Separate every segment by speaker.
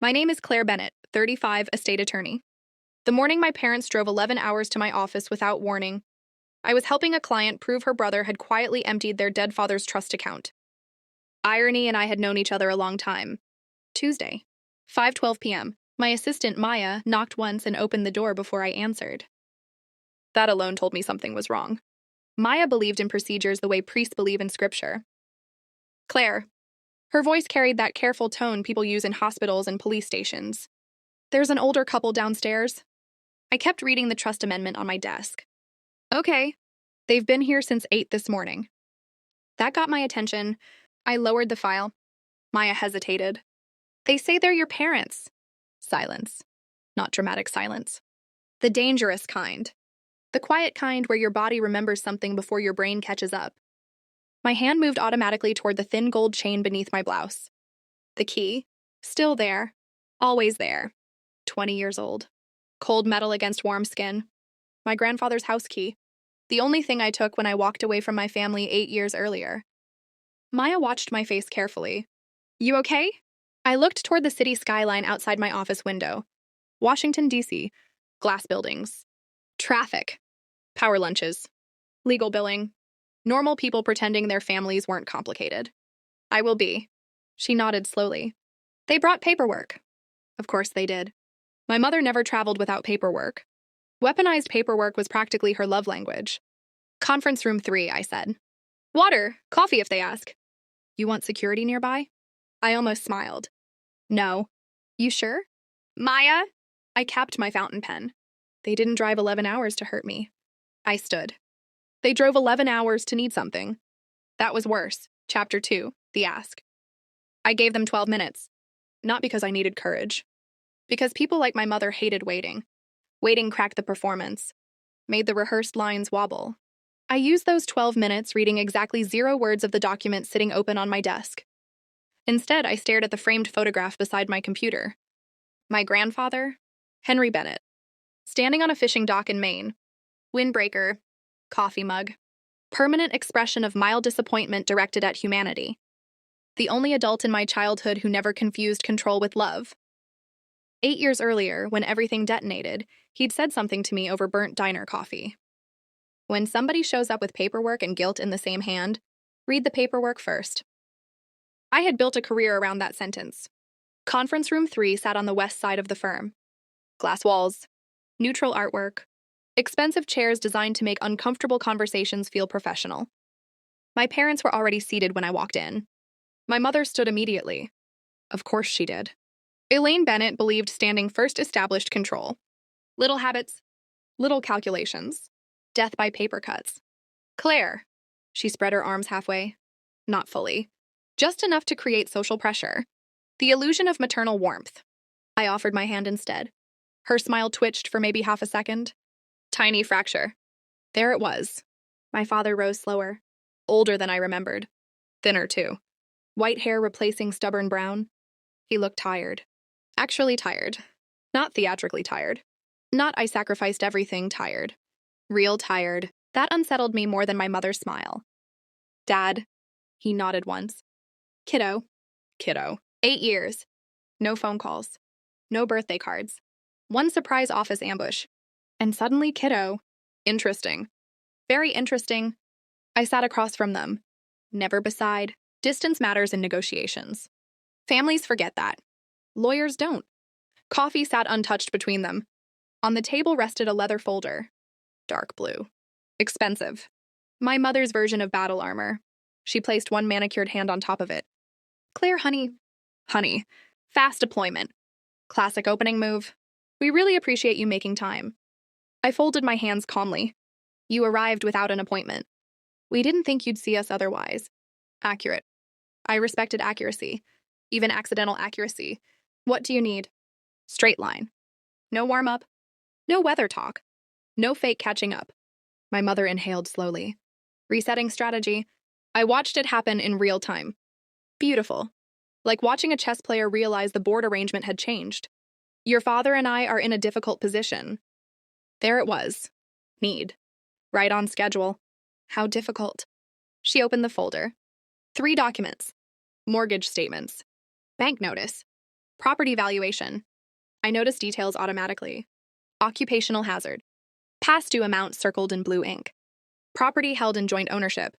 Speaker 1: My name is Claire Bennett, 35, a state attorney. The morning my parents drove 11 hours to my office without warning, I was helping a client prove her brother had quietly emptied their dead father's trust account. Irony and I had known each other a long time. Tuesday, 5:12 p.m. My assistant, Maya, knocked once and opened the door before I answered. That alone told me something was wrong. Maya believed in procedures the way priests believe in scripture. Claire. Her voice carried that careful tone people use in hospitals and police stations. There's an older couple downstairs. I kept reading the trust amendment on my desk. Okay. They've been here since 8 this morning. That got my attention. I lowered the file. Maya hesitated. They say they're your parents. Silence. Not dramatic silence. The dangerous kind. The quiet kind where your body remembers something before your brain catches up. My hand moved automatically toward the thin gold chain beneath my blouse. The key. Still there. Always there. 20 years old. Cold metal against warm skin. My grandfather's house key. The only thing I took when I walked away from my family 8 years earlier. Maya watched my face carefully. You okay? I looked toward the city skyline outside my office window. Washington, D.C. Glass buildings. Traffic. Power lunches. Legal billing. Normal people pretending their families weren't complicated. I will be. She nodded slowly. They brought paperwork. Of course they did. My mother never traveled without paperwork. Weaponized paperwork was practically her love language. Conference room 3, I said. Water, coffee if they ask. You want security nearby? I almost smiled. No. You sure? Maya? I capped my fountain pen. They didn't drive 11 hours to hurt me. I stood. They drove 11 hours to need something. That was worse. Chapter 2, the ask. I gave them 12 minutes. Not because I needed courage. Because people like my mother hated waiting. Waiting cracked the performance. Made the rehearsed lines wobble. I used those 12 minutes reading exactly 0 words of the document sitting open on my desk. Instead, I stared at the framed photograph beside my computer. My grandfather, Henry Bennett, standing on a fishing dock in Maine. Windbreaker, coffee mug, permanent expression of mild disappointment directed at humanity. The only adult in my childhood who never confused control with love. 8 years earlier, when everything detonated, he'd said something to me over burnt diner coffee. When somebody shows up with paperwork and guilt in the same hand, read the paperwork first. I had built a career around that sentence. Conference room 3 sat on the west side of the firm. Glass walls, neutral artwork, expensive chairs designed to make uncomfortable conversations feel professional. My parents were already seated when I walked in. My mother stood immediately. Of course she did. Elaine Bennett believed standing first established control. Little habits, little calculations, death by paper cuts. Claire. She spread her arms halfway. Not fully. Just enough to create social pressure. The illusion of maternal warmth. I offered my hand instead. Her smile twitched for maybe half a second. Tiny fracture. There it was. My father rose slower. Older than I remembered. Thinner, too. White hair replacing stubborn brown. He looked tired. Actually tired. Not theatrically tired. Not I sacrificed everything tired. Real tired. That unsettled me more than my mother's smile. Dad. He nodded once. Kiddo. Kiddo. 8 years. No phone calls. No birthday cards. One surprise office ambush. And suddenly kiddo. Interesting. Very interesting. I sat across from them. Never beside. Distance matters in negotiations. Families forget that. Lawyers don't. Coffee sat untouched between them. On the table rested a leather folder. Dark blue. Expensive. My mother's version of battle armor. She placed one manicured hand on top of it. Claire, honey. Honey. Fast deployment. Classic opening move. We really appreciate you making time. I folded my hands calmly. You arrived without an appointment. We didn't think you'd see us otherwise. Accurate. I respected accuracy. Even accidental accuracy. What do you need? Straight line. No warm-up. No weather talk. No fake catching up. My mother inhaled slowly. Resetting strategy. I watched it happen in real time. Beautiful. Like watching a chess player realize the board arrangement had changed. Your father and I are in a difficult position. There it was. Need. Right on schedule. How difficult. She opened the folder. 3 documents. Mortgage statements. Bank notice. Property valuation. I noticed details automatically. Occupational hazard. Past due amount circled in blue ink. Property held in joint ownership.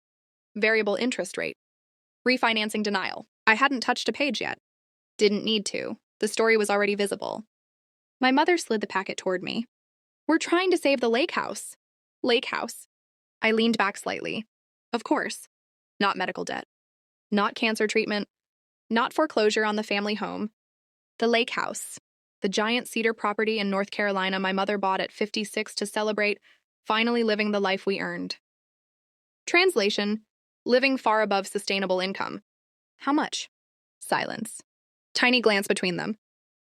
Speaker 1: Variable interest rate. Refinancing denial. I hadn't touched a page yet. Didn't need to. The story was already visible. My mother slid the packet toward me. We're trying to save the lake house. Lake house. I leaned back slightly. Of course. Not medical debt. Not cancer treatment. Not foreclosure on the family home. The lake house. The giant cedar property in North Carolina my mother bought at 56 to celebrate finally living the life we earned. Translation: living far above sustainable income. How much? Silence. Tiny glance between them.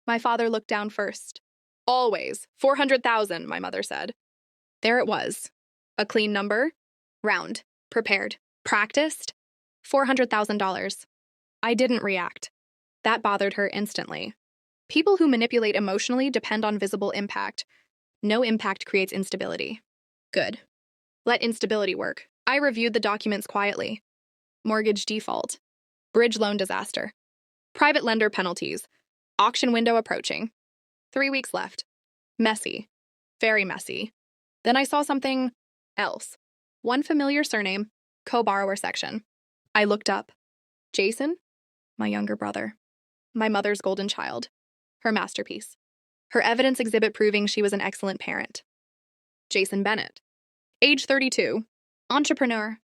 Speaker 1: My father looked down first. Always. 400,000, my mother said. There it was. A clean number. Round. Prepared. Practiced. $400,000. I didn't react. That bothered her instantly. People who manipulate emotionally depend on visible impact. No impact creates instability. Good. Let instability work. I reviewed the documents quietly. Mortgage default. Bridge loan disaster. Private lender penalties. Auction window approaching. 3 weeks left. Messy. Very messy. Then I saw something else. One familiar surname, co-borrower section. I looked up. Jason? My younger brother. My mother's golden child. Her masterpiece. Her evidence exhibit proving she was an excellent parent. Jason Bennett. Age 32. Entrepreneur.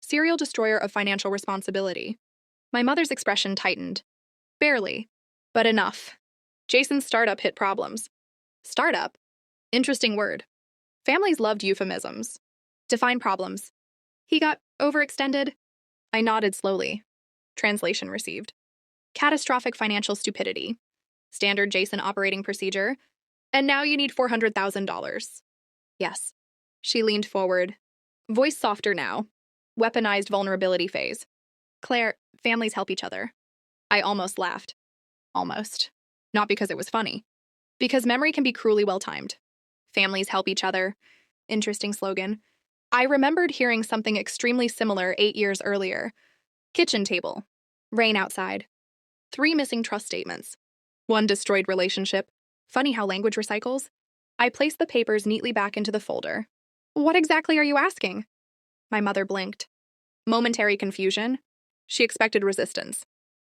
Speaker 1: Serial destroyer of financial responsibility. My mother's expression tightened. Barely. But enough. Jason's startup hit problems. Startup? Interesting word. Families loved euphemisms. Define problems. He got overextended. I nodded slowly. Translation received. Catastrophic financial stupidity. Standard Jason operating procedure. And now you need $400,000. Yes. She leaned forward. Voice softer now. Weaponized vulnerability phase. Claire, families help each other. I almost laughed. Almost. Not because it was funny. Because memory can be cruelly well-timed. Families help each other. Interesting slogan. I remembered hearing something extremely similar 8 years earlier. Kitchen table. Rain outside. 3 missing trust statements. 1 destroyed relationship. Funny how language recycles. I placed the papers neatly back into the folder. What exactly are you asking? My mother blinked. Momentary confusion. She expected resistance.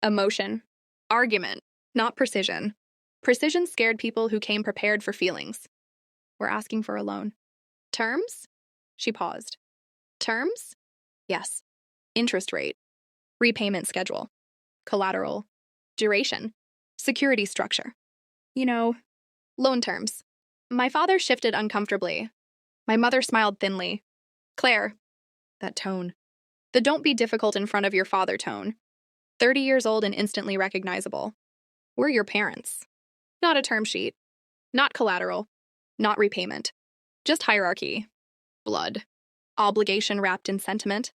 Speaker 1: Emotion. Argument. Not precision. Precision scared people who came prepared for feelings. We're asking for a loan. Terms? She paused. Terms? Yes. Interest rate. Repayment schedule. Collateral. Duration. Security structure. Loan terms. My father shifted uncomfortably. My mother smiled thinly. Claire. That tone. The don't be difficult in front of your father tone. 30 years old and instantly recognizable. We're your parents. Not a term sheet. Not collateral. Not repayment. Just hierarchy. Blood. Obligation wrapped in sentiment.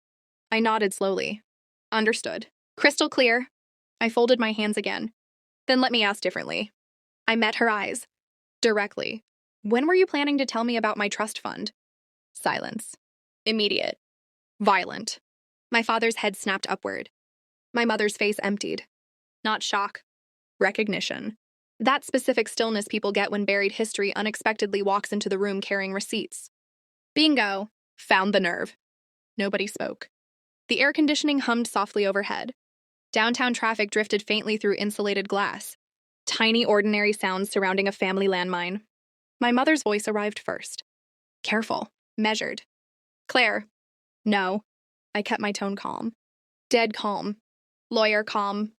Speaker 1: I nodded slowly. Understood. Crystal clear. I folded my hands again. Then let me ask differently. I met her eyes. Directly. When were you planning to tell me about my trust fund? Silence. Immediate. Violent. My father's head snapped upward. My mother's face emptied. Not shock. Recognition. That specific stillness people get when buried history unexpectedly walks into the room carrying receipts. Bingo. Found the nerve. Nobody spoke. The air conditioning hummed softly overhead. Downtown traffic drifted faintly through insulated glass. Tiny, ordinary sounds surrounding a family landmine. My mother's voice arrived first. Careful. Measured. Claire. No. I kept my tone calm. Dead calm. Lawyer calm.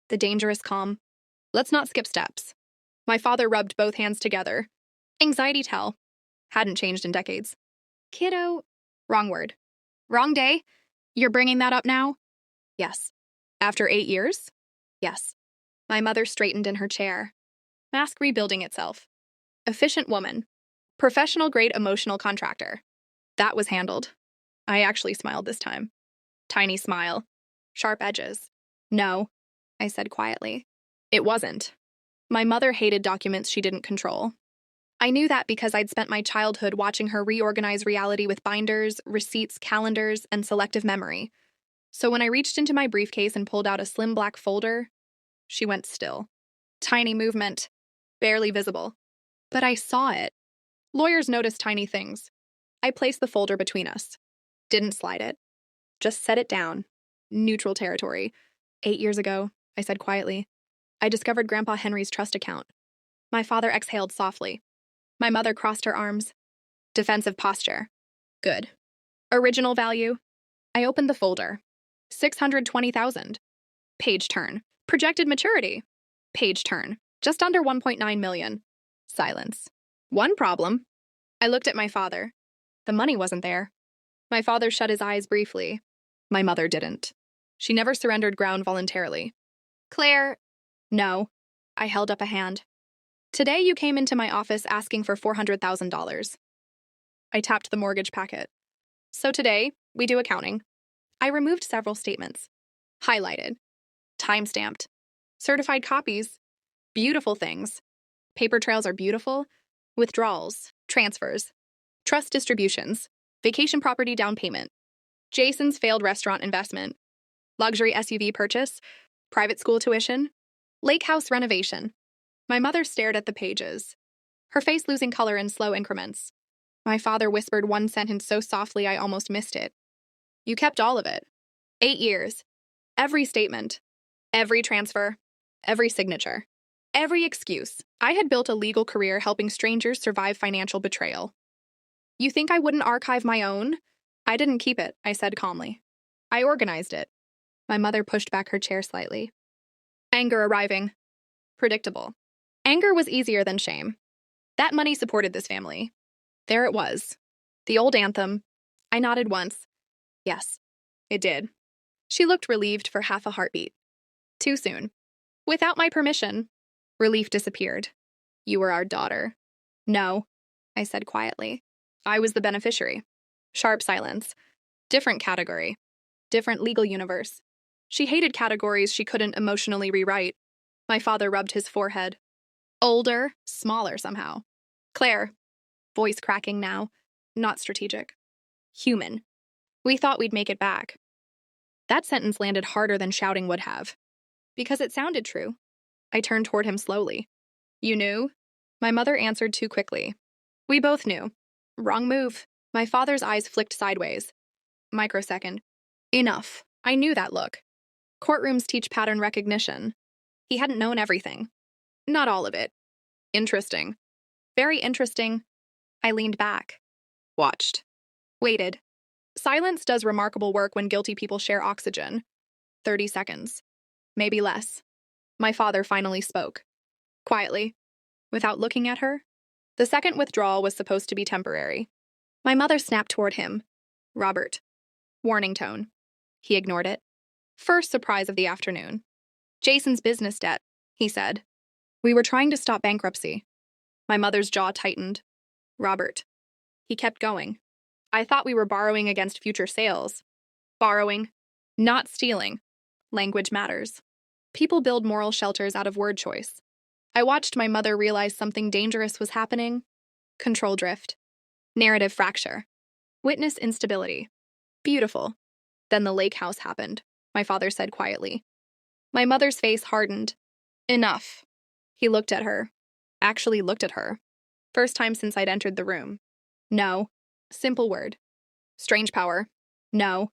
Speaker 1: The dangerous calm. Let's not skip steps. My father rubbed both hands together. Anxiety tell. Hadn't changed in decades. Kiddo. Wrong word. Wrong day. You're bringing that up now? Yes. After 8 years? Yes. My mother straightened in her chair. Mask rebuilding itself. Efficient woman. Professional-grade emotional contractor. That was handled. I actually smiled this time. Tiny smile. Sharp edges. No, I said quietly. It wasn't. My mother hated documents she didn't control. I knew that because I'd spent my childhood watching her reorganize reality with binders, receipts, calendars, and selective memory. So when I reached into my briefcase and pulled out a slim black folder, she went still. Tiny movement. Barely visible. But I saw it. Lawyers notice tiny things. I placed the folder between us. Didn't slide it. Just set it down. Neutral territory. 8 years ago, I said quietly, I discovered Grandpa Henry's trust account. My father exhaled softly. My mother crossed her arms. Defensive posture. Good. Original value. I opened the folder. 620,000. Page turn. Projected maturity. Page turn. Just under 1.9 million. Silence. One problem. I looked at my father. The money wasn't there. My father shut his eyes briefly. My mother didn't. She never surrendered ground voluntarily. Claire. No. I held up a hand. Today you came into my office asking for $400,000. I tapped the mortgage packet. So today, we do accounting. I removed several statements. Highlighted. Time-stamped. Certified copies. Beautiful things. Paper trails are beautiful. Withdrawals. Transfers. Trust distributions. Vacation property down payment. Jason's failed restaurant investment. Luxury SUV purchase. Private school tuition. Lake house renovation. My mother stared at the pages, her face losing color in slow increments. My father whispered one sentence so softly I almost missed it. You kept all of it. 8 years. Every statement. Every transfer. Every signature. Every excuse. I had built a legal career helping strangers survive financial betrayal. You think I wouldn't archive my own? I didn't keep it, I said calmly. I organized it. My mother pushed back her chair slightly. Anger arriving. Predictable. Anger was easier than shame. That money supported this family. There it was. The old anthem. I nodded once. Yes, it did. She looked relieved for half a heartbeat. Too soon. Without my permission. Relief disappeared. You were our daughter. No, I said quietly. I was the beneficiary. Sharp silence. Different category. Different legal universe. She hated categories she couldn't emotionally rewrite. My father rubbed his forehead. Older, smaller somehow. Claire. Voice cracking now. Not strategic. Human. We thought we'd make it back. That sentence landed harder than shouting would have. Because it sounded true. I turned toward him slowly. You knew? My mother answered too quickly. We both knew. Wrong move. My father's eyes flicked sideways. Microsecond. Enough. I knew that look. Courtrooms teach pattern recognition. He hadn't known everything. Not all of it. Interesting. Very interesting. I leaned back. Watched. Waited. Silence does remarkable work when guilty people share oxygen. 30 seconds. Maybe less. My father finally spoke. Quietly. Without looking at her. The second withdrawal was supposed to be temporary. My mother snapped toward him. Robert. Warning tone. He ignored it. First surprise of the afternoon. Jason's business debt, he said. We were trying to stop bankruptcy. My mother's jaw tightened. Robert. He kept going. I thought we were borrowing against future sales. Borrowing. Not stealing. Language matters. People build moral shelters out of word choice. I watched my mother realize something dangerous was happening. Control drift. Narrative fracture. Witness instability. Beautiful. Then the lake house happened, my father said quietly. My mother's face hardened. Enough. He looked at her. Actually looked at her. First time since I'd entered the room. No. Simple word. Strange power. No.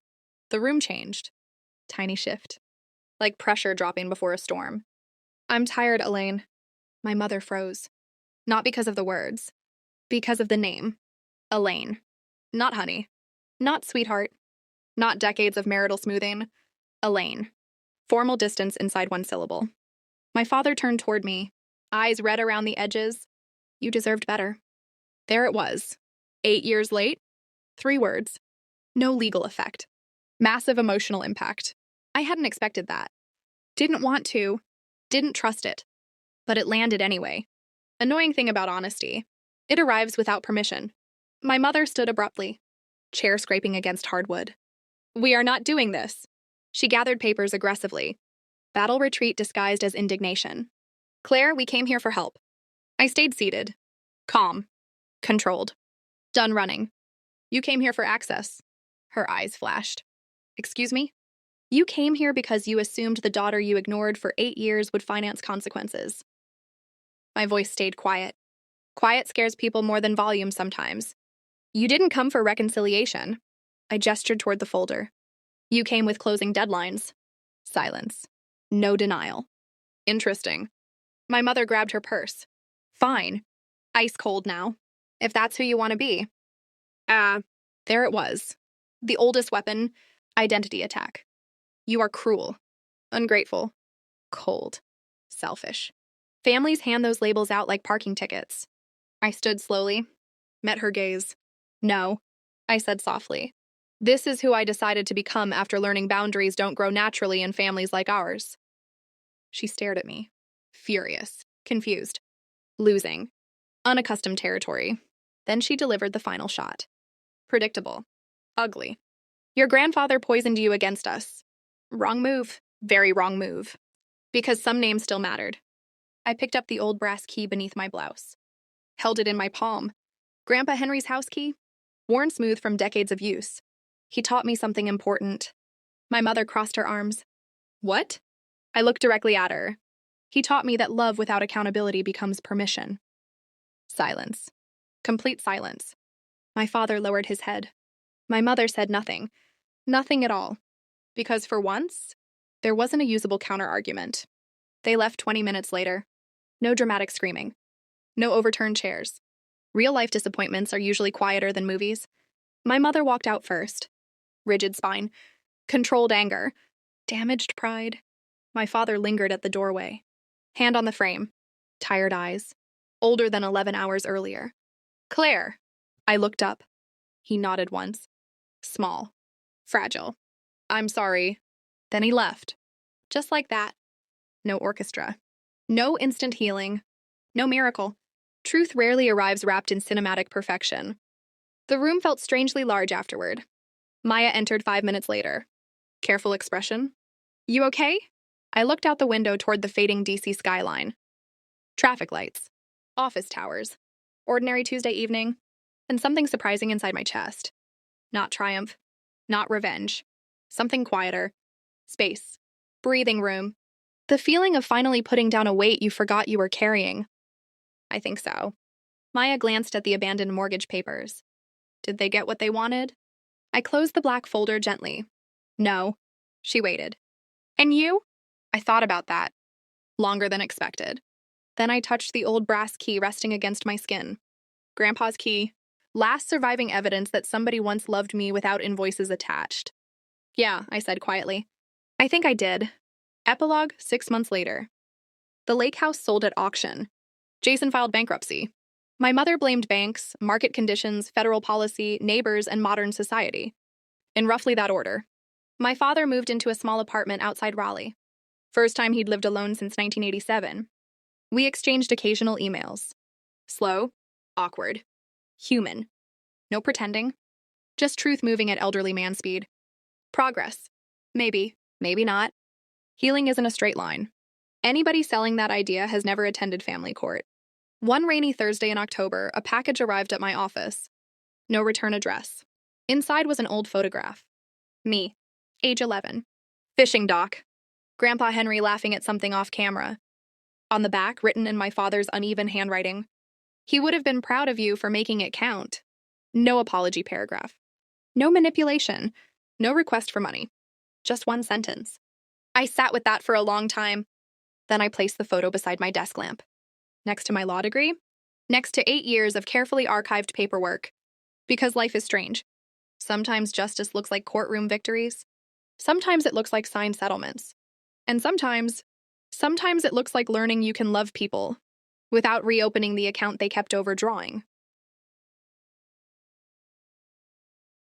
Speaker 1: The room changed. Tiny shift. Like pressure dropping before a storm. I'm tired, Elaine. My mother froze. Not because of the words. Because of the name. Elaine. Not honey. Not sweetheart. Not decades of marital smoothing. Elaine. Formal distance inside one syllable. My father turned toward me, eyes red around the edges. You deserved better. There it was. 8 years late. 3 words. No legal effect. Massive emotional impact. I hadn't expected that. Didn't want to. Didn't trust it. But it landed anyway. Annoying thing about honesty. It arrives without permission. My mother stood abruptly, chair scraping against hardwood. We are not doing this. She gathered papers aggressively. Battle retreat disguised as indignation. Claire, we came here for help. I stayed seated. Calm. Controlled. Done running. You came here for access. Her eyes flashed. Excuse me? You came here because you assumed the daughter you ignored for 8 years would finance consequences. My voice stayed quiet. Quiet scares people more than volume sometimes. You didn't come for reconciliation. I gestured toward the folder. You came with closing deadlines. Silence. No denial. Interesting. My mother grabbed her purse. Fine. Ice cold now. If that's who you want to be. There it was. The oldest weapon, identity attack. You are cruel, ungrateful, cold, selfish. Families hand those labels out like parking tickets. I stood slowly, met her gaze. No, I said softly. This is who I decided to become after learning boundaries don't grow naturally in families like ours. She stared at me, furious, confused, losing, unaccustomed territory. Then she delivered the final shot. Predictable. Ugly. Your grandfather poisoned you against us. Wrong move. Very wrong move. Because some names still mattered. I picked up the old brass key beneath my blouse. Held it in my palm. Grandpa Henry's house key? Worn smooth from decades of use. He taught me something important. My mother crossed her arms. What? I looked directly at her. He taught me that love without accountability becomes permission. Silence. Complete silence. My father lowered his head. My mother said nothing. Nothing at all. Because for once, there wasn't a usable counter-argument. They left 20 minutes later. No dramatic screaming. No overturned chairs. Real-life disappointments are usually quieter than movies. My mother walked out first. Rigid spine. Controlled anger. Damaged pride. My father lingered at the doorway. Hand on the frame. Tired eyes. Older than 11 hours earlier. Claire. I looked up. He nodded once. Small. Fragile. I'm sorry. Then he left. Just like that. No orchestra. No instant healing. No miracle. Truth rarely arrives wrapped in cinematic perfection. The room felt strangely large afterward. Maya entered 5 minutes later. Careful expression. You okay? I looked out the window toward the fading DC skyline. Traffic lights. Office towers. Ordinary Tuesday evening. And something surprising inside my chest. Not triumph. Not revenge. Something quieter. Space. Breathing room. The feeling of finally putting down a weight you forgot you were carrying. I think so. Maya glanced at the abandoned mortgage papers. Did they get what they wanted? I closed the black folder gently. No. She waited. And you? I thought about that. Longer than expected. Then I touched the old brass key resting against my skin. Grandpa's key. Last surviving evidence that somebody once loved me without invoices attached. Yeah, I said quietly. I think I did. Epilogue 6 months later. The lake house sold at auction. Jason filed bankruptcy. My mother blamed banks, market conditions, federal policy, neighbors, and modern society. In roughly that order. My father moved into a small apartment outside Raleigh. First time he'd lived alone since 1987. We exchanged occasional emails. Slow, awkward, human. No pretending. Just truth moving at elderly man speed. Progress. Maybe, maybe not. Healing isn't a straight line. Anybody selling that idea has never attended family court. One rainy Thursday in October, a package arrived at my office. No return address. Inside was an old photograph. Me, age 11. Fishing dock. Grandpa Henry laughing at something off camera. On the back, written in my father's uneven handwriting, he would have been proud of you for making it count. No apology paragraph. No manipulation. No request for money. Just one sentence. I sat with that for a long time. Then I placed the photo beside my desk lamp. Next to my law degree. Next to 8 years of carefully archived paperwork. Because life is strange. Sometimes justice looks like courtroom victories. Sometimes it looks like signed settlements. And sometimes it looks like learning you can love people without reopening the account they kept overdrawing.